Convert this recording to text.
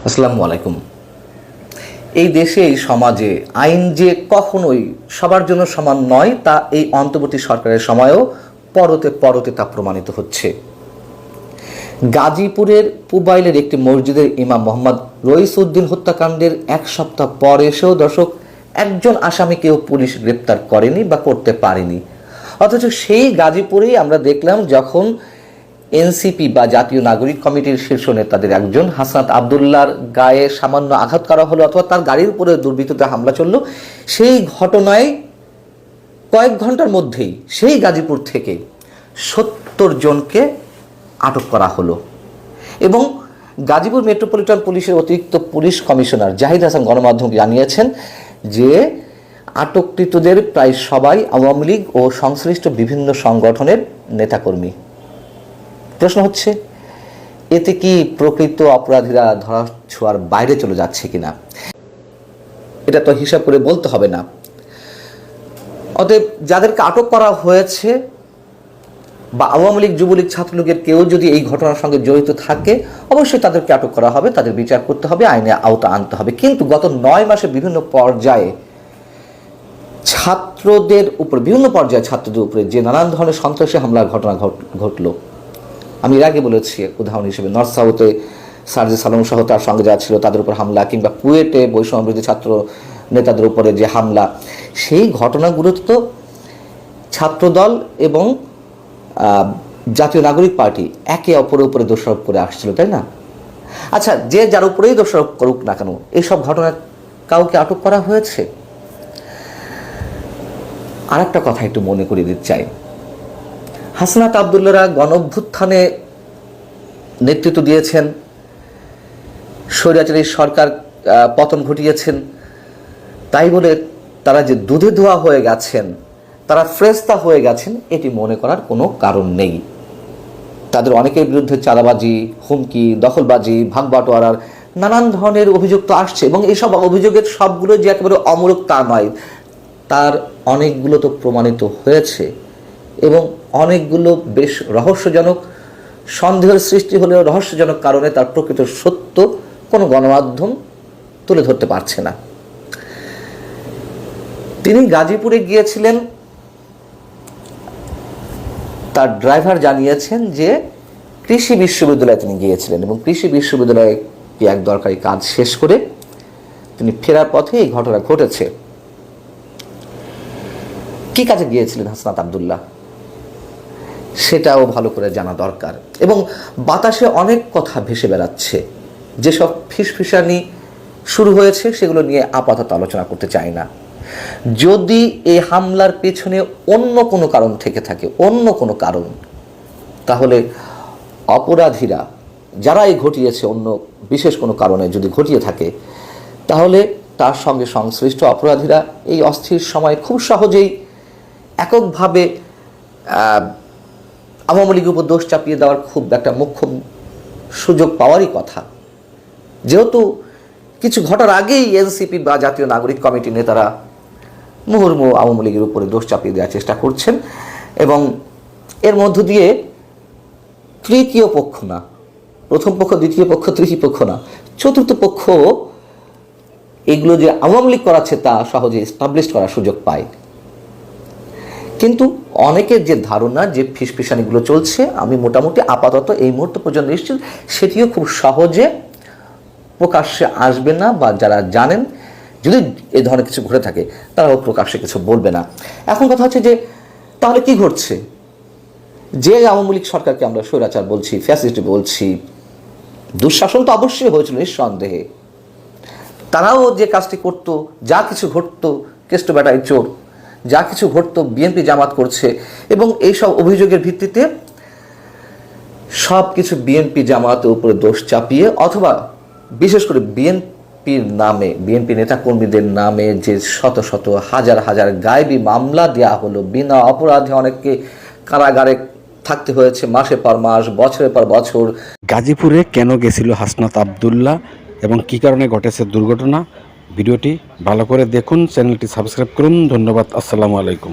আসসালামু আলাইকুম। এই দেশে এই সমাজে আইন যে কখনোই সবার জন্য সমান নয় তা এই অন্তর্বর্তী সরকারের সময়ও পরতে পরতে তা প্রমাণিত হচ্ছে। গাজীপুরের পুবাইলের একটি মসজিদের ইমাম মোহাম্মদ রইসউদ্দিন হত্যাকাণ্ডের এক সপ্তাহ পর এসেও দর্শক একজন আসামিকেও পুলিশ গ্রেপ্তার করেনি বা করতে পারেনি। অথচ সেই গাজীপুরেই আমরা দেখলাম যখন এনসিপি বা জাতীয় নাগরিক কমিটির শীর্ষ নেতাদের একজন হাসনাত আবদুল্লাহর গায়ে সামান্য আঘাত করা হলো অথবা তার গাড়ির উপরে দুর্বৃত্তদের হামলা চলল, সেই ঘটনায় কয়েক ঘন্টার মধ্যেই সেই গাজীপুর থেকে ৭০ জনকে আটক করা হলো। এবং গাজীপুর মেট্রোপলিটন পুলিশের অতিরিক্ত পুলিশ কমিশনার জাহিদ হাসান গণমাধ্যমকে জানিয়েছেন যে আটককৃতদের প্রায় সবাই আওয়ামী লীগ ও সংশ্লিষ্ট বিভিন্ন সংগঠনের নেতাকর্মী। প্রশ্ন হচ্ছে, এতে কি প্রকৃত অপরাধীরা ধরা ছোঁয়ার বাইরে চলে যাচ্ছে কিনা? এটা তো হিসাব করে বলতে হবে না। অতএব যাদেরকে আটক করা হয়েছে বা আওয়ামী লীগ, যুবলীগ, ছাত্রলীগের কেউ যদি এই ঘটনার সঙ্গে জড়িত থাকে অবশ্যই তাদেরকে আটক করা হবে, তাদের বিচার করতে হবে, আইনে আওতা আনতে হবে। কিন্তু গত 9 মাসে বিভিন্ন পর্যায়ে ছাত্রদের উপরে যে নানান ধরনের সন্ত্রাসী হামলার ঘটনা ঘটলো, আমি এর আগে বলেছি উদাহরণ হিসেবে নর্থ সাউথে সার্জিস আলম সহ তার সঙ্গে যারা ছিল তাদের উপর হামলা, কিংবা কুয়েটে বৈষম্যবিরোধী ছাত্র নেতাদের উপরে যে হামলা, সেই ঘটনাগুলো তো ছাত্রদল এবং জাতীয় নাগরিক পার্টি একে অপরের উপরে দোষারোপ করে আসছিল, তাই না? আচ্ছা, যে যার উপরেই দোষারোপ করুক না কেন, এইসব ঘটনায় কাউকে আটক করা হয়েছে? আর একটা কথা একটু মনে করিয়ে দিতে চাই, হাসনাত আবদুল্লাহরা গণঅভ্যুত্থানে নেতৃত্ব দিয়েছেন, স্বৈরাচারী সরকার পতন ঘটিয়েছেন, তাই বলে তারা যে দুধে ধোয়া হয়ে গেছেন, তারা ফ্রেস্তা হয়ে গেছেন, এটি মনে করার কোনো কারণ নেই। তাদের অনেকের বিরুদ্ধে চাঁদাবাজি, হুমকি, দখলবাজি, ভাগবাটোয়ারার নানান ধরনের অভিযোগ তো আসছে, এবং এইসব অভিযোগের সবগুলো যে একেবারে অমূলক তা নয়, তার অনেকগুলো তো প্রমাণিত হয়েছে এবং অনেকগুলো বেশ রহস্যজনক, সন্দেহের সৃষ্টি হলেও রহস্যজনক কারণে তার প্রকৃত সত্য কোনো গণমাধ্যম তুলে ধরতে পারছে না। তিনি গাজীপুরে গিয়েছিলেন, তার ড্রাইভার জানিয়েছেন যে কৃষি বিশ্ববিদ্যালয়ে তিনি গিয়েছিলেন এবং কৃষি বিশ্ববিদ্যালয়ে কি এক দরকারি কাজ শেষ করে তিনি ফেরার পথে এই ঘটনা ঘটেছে। কি কাজে গিয়েছিলেন হাসনাত আবদুল্লাহ সেটাও ভালো করে জানা দরকার। এবং বাতাসে অনেক কথা ভেসে বেড়াচ্ছে, যেসব ফিসফিসানি শুরু হয়েছে সেগুলো নিয়ে আপাতত আলোচনা করতে চাই না। যদি এই হামলার পেছনে অন্য কোনো কারণ থেকে থাকে, অন্য কোনো কারণ, তাহলে অপরাধীরা যারা এই ঘটিয়েছে অন্য বিশেষ কোনো কারণে যদি ঘটিয়ে থাকে, তাহলে তার সঙ্গে সংশ্লিষ্ট অপরাধীরা এই অস্থির সময়ে খুব সহজেই এককভাবে আওয়ামী লীগের উপর দোষ চাপিয়ে দেওয়ার খুব একটা মুখ্য সুযোগ পাওয়ারই কথা। যেহেতু কিছু ঘটার আগেই এনসিপি বা জাতীয় নাগরিক কমিটির নেতারা মুহুর্মুহু আওয়ামী লীগের উপরে দোষ চাপিয়ে দেওয়ার চেষ্টা করছেন, এবং এর মধ্য দিয়ে তৃতীয় পক্ষ না, প্রথম পক্ষ, দ্বিতীয় পক্ষ, তৃতীয় পক্ষ না, চতুর্থ পক্ষ এগুলো যে আওয়ামী লীগ করাচ্ছে তা সহজে এস্টাবলিশ করার সুযোগ পায়। কিন্তু অনেকের যে ধারণা যে ফিসফিসানিগুলো চলছে, আমি মোটামুটি আপাতত এই মুহূর্ত পর্যন্ত নিশ্চিত সেটিও খুব সহজে প্রকাশ্যে আসবে না, বা যারা জানেন যদি এই ধরনের কিছু ঘটে থাকে তারাও প্রকাশ্যে কিছু বলবে না। এখন কথা হচ্ছে যে তাহলে কি ঘটছে? যে আওয়ামী লীগ সরকারকে আমরা স্বৈরাচার বলছি, ফ্যাসিস্ট বলছি, দুঃশাসন তো অবশ্যই হয়েছিল নিঃসন্দেহে, তারাও যে কাজটি করত, যা কিছু ঘটতো, কেষ্ট বেটায় চোর, যা কিছু ঘটতো বিএনপি জামাত করছে, এবং এইসব অভিযোগের ভিত্তিতে সব কিছু বিএনপি জামাতের উপরে দোষ চাপিয়ে, অথবা বিশেষ করে বিএনপির নামে, বিএনপি নেতাকর্মীদের নামে যে শত শত হাজার হাজার গায়েবী মামলা দেওয়া হলো, বিনা অপরাধে অনেককে কারাগারে থাকতে হয়েছে মাসের পর মাস, বছরের পর বছর। গাজীপুরে কেন গেছিল হাসনাত আবদুল্লাহ এবং কী কারণে ঘটেছে দুর্ঘটনা, ভিডিওটি ভালো করে দেখুন, চ্যানেলটি সাবস্ক্রাইব করুন। ধন্যবাদ। আসসালামু আলাইকুম।